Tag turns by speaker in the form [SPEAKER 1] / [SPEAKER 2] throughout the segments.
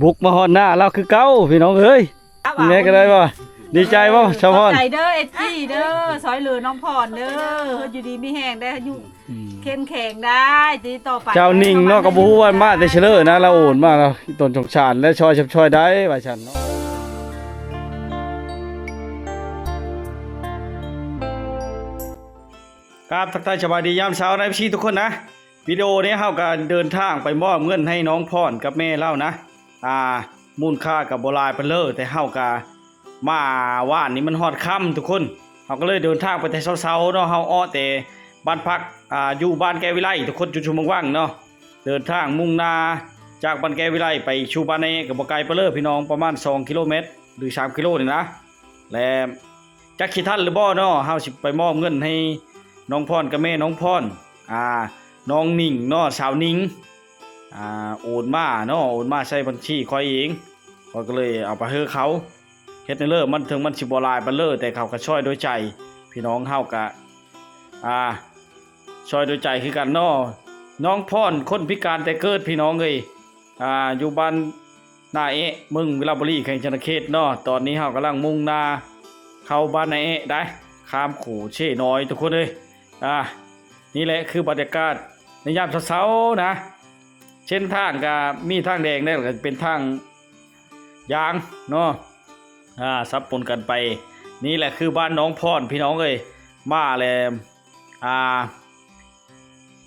[SPEAKER 1] บุกมาฮอดหน้าเราคือเก่าพี่น้องเอ้ยแม่ก็ได้บ่ดีใจบ่ชาวพร
[SPEAKER 2] ใจเด้อเอจี้เด้อซอยเหลือน้องพรเด้ออยู่ดีมีแห้งได้อยู่เข้มแข็งได้ตีต่อไป
[SPEAKER 1] เจ้านิ่งเนาะก็บ่ฮู้ว่ามาแต่เฉลอนะเราโอนมาแล้วต้นสงสารและช่วยได้ว่าฉันเนาะครับทักทายสวัสดียามเช้านะพี่ทุกคนนะวิดีโอนี้เฮาก็เดินทางไปมอบเงินให้น้องพรกับแม่เล่านะมูลค่ากับบ่หลายปานเลอแต่เฮาก็มาว่านนี้มันฮอดค่ำทุกคนเฮาก็เลยเดินทางไปแต่เช้าๆเนาะเฮาอ้อแต่บ้านพักอยู่บ้านแกวิไลทุกคนจุๆว่างๆเนาะเดินทางมุ่งหน้าจากบ้านแกวิไลไปชูบ้านในก็บ่ไกลปานเลอพี่น้องประมาณ2กิโลเมตรหรือ3กิโลนี่นะและจักสิทันหรือบ่เนาะเฮาสิไปมอบเงินให้น้องพรกับแม่น้องพรน้องนิ่งเนาะสาวนิ่งโอนมาเนาะโอนมาใช้บัญชีคอยเองข้อยก็เลยเอาไปให้เขาเฮ็ดในเลิศมันถึงมันสิบ่หลายปานเลอแต่เขาก็ช่วยด้วยใจพี่น้องเฮาก็ช่วยด้วยใจคือกันเนาะน้องพรคนพิการแต่เกิดพี่น้องเอ้ยอยู่บ้านนาเอะเมืองวิลาบุรีแข่งชนเขตเนาะตอนนี้เฮากำลังมุ่งหน้าเข้าบ้านนาเอะได้ข้ามขู่เช่น้อยทุกคนเอ้ยนี่แหละคือบรรยากาศในยามเช้าๆนะเช่นทางก็มีทางแดงได้ก็เป็นทางยางเนาะซับปนกันไปนี่แหละคือบ้านน้องพรพี่น้องเอ้ยมาแล้ว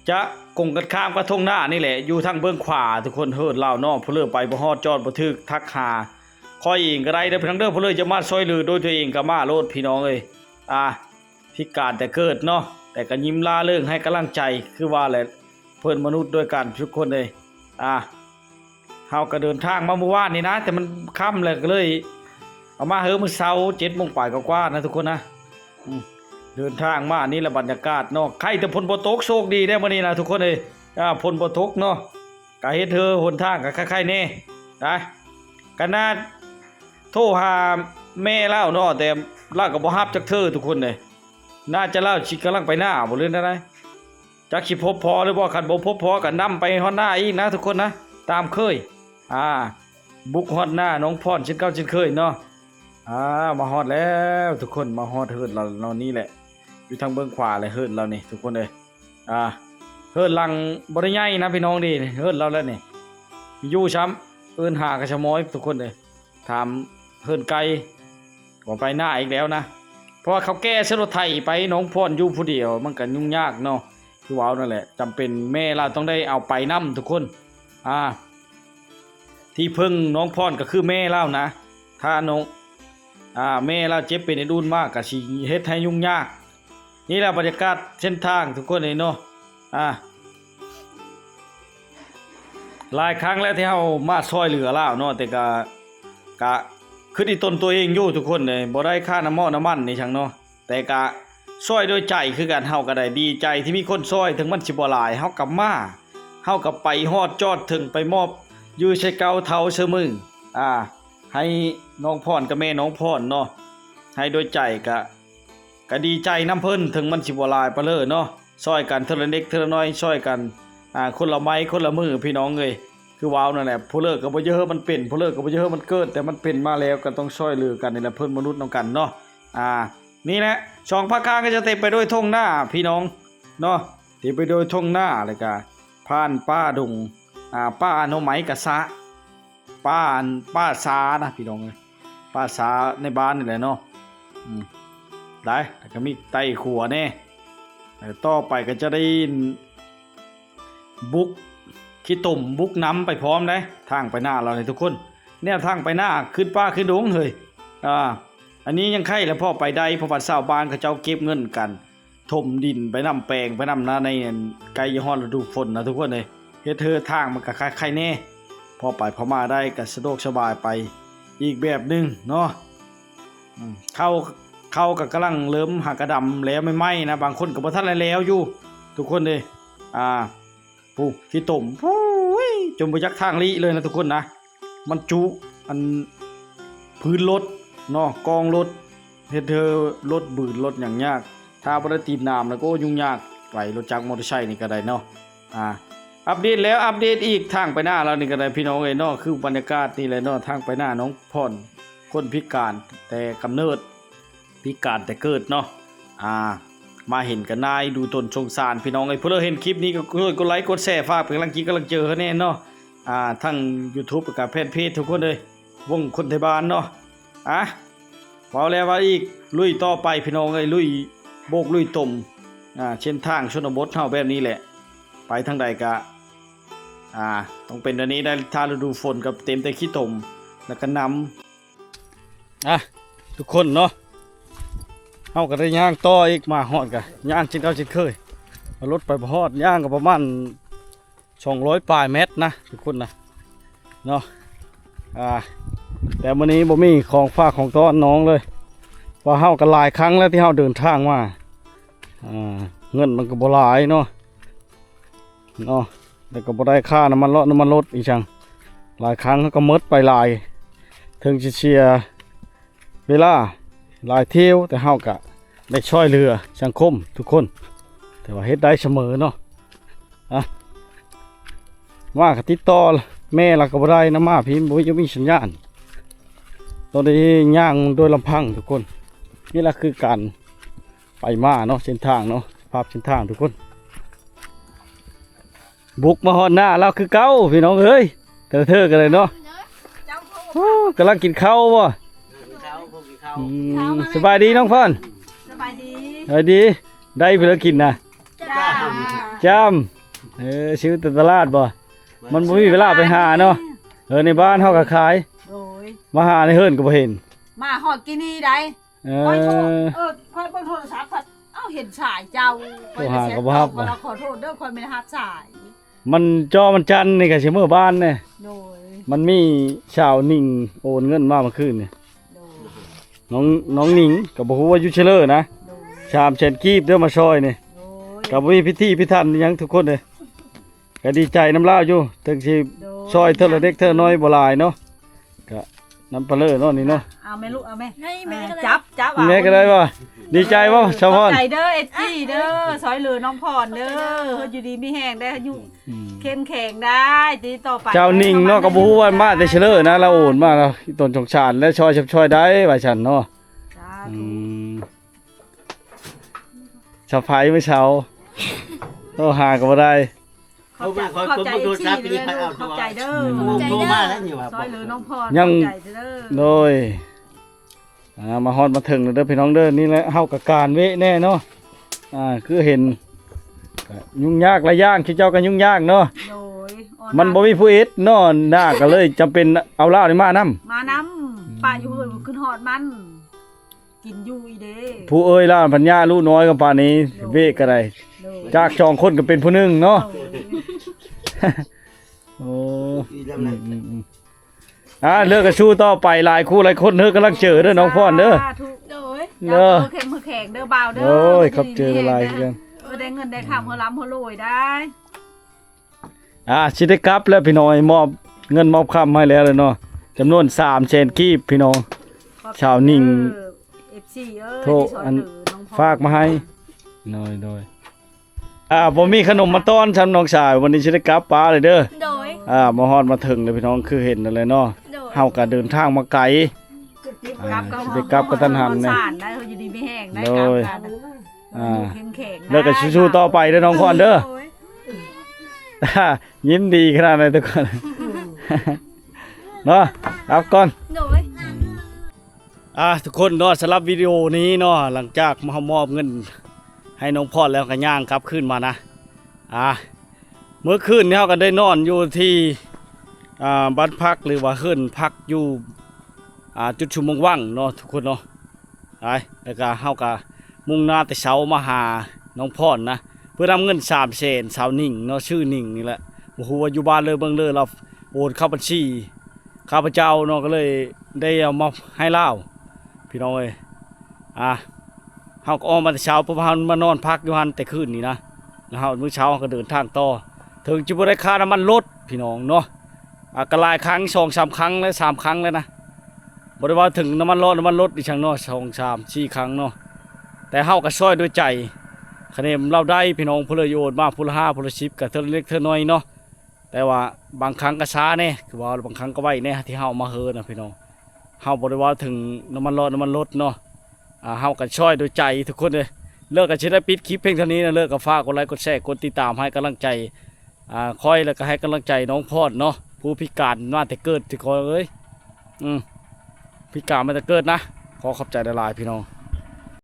[SPEAKER 1] จะกงกันข้ามกระทงหน้านี่แหละอยู่ทางเบื้องขวาทุกคนเฮิดเล่าเนาะผู้เลือไปบ่ฮอดจอดบ่ทึกทักหาคอยเองก็ได้เด้อพี่น้องเด้อผู้เลือจะมาซอยลือโดยตัวเองก็มาโลดพี่น้องเอ้ยพิการแต่เกิดเนาะแต่ก็ยิ้มล่าเริงให้กำลังใจคือว่าแหละเพื่อนมนุษย์ด้วยกันทุกคนเลยเฮาก็เดินทางมาเมื่อวานนี่นะแต่มันค่ำเลยก็เลยเอามามื้อเช้า7:00 ปลายกว่าๆนะทุกคนนะเดินทางมานี่แหละบรรยากาศเนาะใครแต่ฝนบ่ตกโชคดีได้มื้อนี้นะทุกคนเลยฝนบ่ตกเนาะก็เฮ็ดหนทางก็คล้ายๆแน่นะขนาดโทรหาแม่เล่าเนาะแต่เล่าก็บ่รับจักเธอทุกคนเลยน่าจะเล่าสิกำลังไปหน้าบ่เรื่องอะไรจักสิพบพอหรือบ่คันบ่พบพอก็นำไปฮอดหน้าอีกนะทุกคนนะตามเคยบุกฮอดหน้าน้องพรเช่นเก่าเช่นเคยเนาะมาฮอดแล้วทุกคนมาฮอดเฮิดเรานี่แหละอยู่ทางเบื้องขวาเลยเฮิดเรานี่ทุกคนเลยเฮิดหลังบ่ได้ใหญ่นะพี่น้องดิเฮิดเราแล้วนี่อยู่ช้ำเอิ้นหากระชะม้อยทุกคนเลยถามเฮิดไกลบ่ไปหน้าอีกแล้วนะเพราะว่าเขาแก้เสรถไถไปน้องพรอยู่ผู้เดียวมันก็ยุ่งยากเนาะคือว้าวนั่นแหละจำเป็นแม่เราต้องได้เอาไปนำทุกคนที่พึ่งน้องพรก็คือแม่เล่านะถ้าน้องแม่เราเจ็บเป็นไอ้ดุนมากก็สิเฮ็ดให้ยุ่งยากนี่แหละบรรยากาศเส้นทางทุกคนเลยเนาะหลายครั้งแล้วที่เฮามาช่วยเหลือเล่าเนาะแต่ก็คือที่ตนตัวเองอยู่ทุกคนเลยบ่ได้ค่าน้ำมันนี่ช่างเนาะแต่ก็ช่วยด้วยใจคือกันเฮาก็ได้ดีใจที่มีคนช่วยถึงมันสิบ่หลายเฮากลับมาเฮาก็ไปฮอดจอดถึงไปมอบอยู่ใช้เก่าเท่าเสมอให้น้องพรกับแม่น้องพรเนาะให้ด้วยใจก็ดีใจน้ำเพิ่นถึงมันสิบ่หลายปะเลอเนาะช่วยกันเทอละเล็กเทอละน้อยช่วยกันคนละไม้คนละมือพี่น้องเอ้ยคือว้าวนั่นแหละผู้เลิกก็บ่เยอะมันเป็นผู้เลิกก็บ่เยอะมันเกิดแต่มันเป็นมาแล้วก็ต้องช่วยเหลือกันนี่แหละเพิ่นมนุษย์นำกันเนาะนี่แหละช่องภาคกลางก็จะเต็มไปด้วยทุ่งหน้าพี่น้องเนาะเต็มไปด้วยทุ่งหน้าแล้วก็ผ่านป่าดงป้าโนไหมกะซะป้าซานะพี่น้องป้าซาในบ้านนี่แหละเนาะได้แต่ก็มีไต้ขัวแน่ต่อไปก็จะได้บุกขี้ตุ่มบุกน้ำไปพร้อมได้ทางไปหน้าเราเลยทุกคนเนี่ยทางไปหน้าขึ้นป้าขึ้นดงเฮ้ยอันนี้ยังไข่แล้วพ่อไปได้เพราะว่าชาวบ้านเขาเจ้าเก็บเงินกันถมดินไปนำแปลงไปนำนาในไกลยี่ห้อฤดูฝนนะทุกคนเลยเฮ็ดทางมันก็ใครแน่พอไปพอมาได้ก็สะดวกสบายไปอีกแบบนึงเนาะเข้าก็กำลังเริ่มหักกระดำแล้วไม่ไหมนะบางคนก็บ่ทันแล้วอยู่ทุกคนเลยขี้ตุ่มจมไปยักทางลีเลยนะทุกคนนะมันจุอันพื้นรถเนาะกองรถเฮ็ดรถบืนรถอย่างยากถ้าบ่ได้ตีน้ำแล้วก็ยุ่งยากไปรถจักรมอเตอร์ไซค์นี่ก็ได้เนาะ อัปเดตแล้วอัปเดตอีกทางไปหน้าเรานี่ก็ได้พี่น้องเอ้ยเนาะคือบรรยากาศนี่แหละเนาะทางไปหน้าน้องพรคนพิการแต่กำเนิดพิการแต่เกิดเนาะมาเห็นกันนายดูตนสงสารพี่น้องเอ้ยเพื่อเห็นคลิปนี้ก็กดไลค์กดแชร์ฝากเป็นกำลังเจอเขาแน่เนาะทั้ง YouTube กับแฟนเพจทุกคนเลยวงคนไทยบ้านเนาะว่าแล้วว่าอีกลุยต่อไปพี่น้องเอ้ยลุยโบกลุยตมเช่นทางชนบทเฮาแบบนี้แหละไปทางใดก็ต้องเป็นอันนี้ได้ถ้าฤดูฝนกับเต็มแต่ขี้ตมแล้วก็น้ำทุกคนเนาะเฮาก็ได้ย่างต่ออีกมาฮอดกันย่างเช่นเคยรถไปฮอดย่างก็ประมาณ200 ปลายเมตรนะทุกคนนะเนาะแต่วันนี้บ่มีของฝากของต้อนน้องเลยว่าเฮาก็หลายครั้งแล้วที่เฮาเดินทางมาเงินมันก็บ่หลายเนาะแล้วก็บ่ได้ค่าน้ำมันรถอีกจังหลายครั้งก็หมดไปหลายถึงจะเชียร์เวลาหลายเที่ยวแต่เฮาก็ได้ช่วยเหลือสังคมทุกคนแต่ว่าเฮ็ดได้เสมอเนาะว่าก็ติดต่อแม่เราก็บ่ได้นะมาพี่บ่มีสัญญาณตอนนี้ย่างโดยลำพังทุกคนนี่แหละคือการไปมาเนาะเส้นทางเนาะภาพเส้นทางทุกคนบุกมาฮอดหน้าเราคือเก้าพี่น้องเอ้ยเธอกันเลยเนาะกำลังกินข้าวบ่สบายดีน้องพ่อน
[SPEAKER 2] สบายดี
[SPEAKER 1] ได้เพื่อกินนะจำชื่อตลาดบ่มันบ่มีเวลาไปหาเนาะในบ้านเฮาก็ขายมาหาในเฮิรนก็บ่เห็น
[SPEAKER 2] มาฮอดกินนี่ได้ค่อยเบิ่งโทรศัพท์เห็นสายเจ้า
[SPEAKER 1] ค่อยหาก็บ่ฮับ
[SPEAKER 2] ขอโทษเด้อค่อยไม่ได้รับสาย
[SPEAKER 1] มันมันจันนี่ก็สิมื้อบ้านเนี่ยมันมีชาวนิ่งโอนเงินมาเมื่อคืนนี่น้องนิ่งก็บ่ฮู้ว่าอยู่เชลอนะชามเชนกีบเด้อมาซอยนี่ก็บ่มีพิธีพิธันหยังทุกคนเลยก็ดีใจน้ำลาวอยู่ถึงสิซอยเท่าละเด็กเท่าน้อยบ่หลายเนาะก็น้ำปลาเลอเนาะนี่เนาะ
[SPEAKER 2] เอาแม่ลูกเอาแม่จับ
[SPEAKER 1] แม่ก็ได้บ่ดีใจบ่ชาวพร
[SPEAKER 2] ใจเด้อเอจี้เด้อซอยเหลือน้องพรเด้ออยู่ดีมีแห้งได้อยู่เข้มแข็งได้ตีต่อไป
[SPEAKER 1] เจ้านิ่งเนาะก็บ่ฮู้ว่ามาแต่เชลอนะเราโอนมาแล้วต้นสงสารและช่วยได้ว่าฉันเนาะชาวไผไม่เช้าโตหาก็บ่ได้
[SPEAKER 2] ขอบใจชี้เลยขอบใจเด้อ
[SPEAKER 3] โทรมาแล้วนี่ว่า
[SPEAKER 2] ซอยเหลือน้องพร
[SPEAKER 1] ยังโดยมาฮอดมาถึงเด้อพี่น้องเด้อนี่แหละเฮากับการเวแน่เนาะคือเห็นยุ่งยากหลายอย่างที่เจ้าก็ยุ่งยากเนาะมันบ่มีผู้เอ็ดเนาะหน้าก็เลยจำเป็นเอาเหล้านี่มานํ
[SPEAKER 2] ป้าอยู่เพิ่นขึ้นฮอดมันกินอยู่อีเด้
[SPEAKER 1] ผู้เอ้ยล่ะปัญญาลูกน้อยกับป่านนี้เวก็ได้จาก2คนก็เป็นผู้นึงเนาะโอ้เลิกกับชู้ต่อไปหลายคู่หลายคนเด้อกำลังเจอเด้อน้องพรเด้อ
[SPEAKER 2] เด้อมือแข็งเด้อบ่าวเด้อ
[SPEAKER 1] โอ้ยครับเจอหลายเรื่อง
[SPEAKER 2] ได้เงินได้ข้าวหัวล้ำหัวรวยได้
[SPEAKER 1] สิได้กลับแล้วพี่น้อยมอบเงินมอบคำให้แล้วเลยเนาะจำนวน300,000กีบพี่น้องชาวนิ่ง
[SPEAKER 2] FC
[SPEAKER 1] โทรฝากมาให้โดยผมมีขนมมาต้อนฉันน้องชายวันนี้สิได้กลับป้าเลยเด้อมาฮอดมาถึงเลยพี่น้องคือเห็นอะไรเนาะเฮาก็เดินทางมาไกลสิได้กลับกระทันหัน
[SPEAKER 2] เนี่ยได้อยู่ดีไม่แห้งได้กลับกัน
[SPEAKER 1] เลิกกับชูๆต่อไปเด้อน้องพรเด้อยินดีขนาดไหนทุกคนเนาะรับก่อนทุกคนเนาะสำหรับวิดีโอนี้เนาะหลังจากมอบเงินให้น้องพรแล้วก็ย่างกลับขึ้นมานะเมื่อคืนนี้เขาก็ได้นอนอยู่ที่บ้านพักหรือว่าขึ้นพักอยู่จุดชุมนุมว่างเนาะทุกคนเนาะแล้วก็เขาก็มุ่งหน้าแต่เช้ามาหาน้องพรนะเพื่อนำเงิน300,000สาวนิ่งเนาะชื่อนิ่งนี่แหละโอ้โหอยู่บ้านเลยเบิ่งเลยเราโอนเข้าบัญชีข้าพเจ้าเนาะก็เลยได้เอามาให้เล่าพี่น้องเอ้ยเฮาก็ออกมาแต่เช้าเพราะว่ามานอนพักอยู่หันแต่คืนนี่นะแล้วเฮามื้อเช้าก็เดินทางต่อถึงจะบ่ได้ค่าน้ำมันรถพี่น้องเนาะก็หลายครั้ง 2-3 ครั้งและ3 ครั้งแล้วนะบ่ได้ว่าถึงน้ำมันรถอีกจังเนาะ2-3 4 ครั้งเนาะแต่เฮาก็ช่วยด้วยใจคะแนนเราได้พี่น้องผู้ละโยนมาผู้ละ5ผู้ละ10ก็เท่าเล็กเท่าน้อยเนาะ แต่ว่าบางครั้งก็ช้าแน่คือว่าบางครั้งก็ไว้แน่ที่เฮามาเฮิร์นะพี่น้องเฮาบ่ได้ว่าถึงน้ำมันร้อนน้ำมันลดเนาะเฮากันช่วยโดยใจทุกคนเลยเลิกกันสิได้ปิดคลิปเพียงเท่านี้นะเลิกกับฝากกดไลค์กดแชร์กดติดตามให้กำลังใจคอยแล้วก็ให้กำลังใจน้องพอดเนาะผู้พิการมาแต่เกิดที่คอยเอ้ยพิการมาแต่เกิดนะขอขอบใจหลายๆพี่น้อง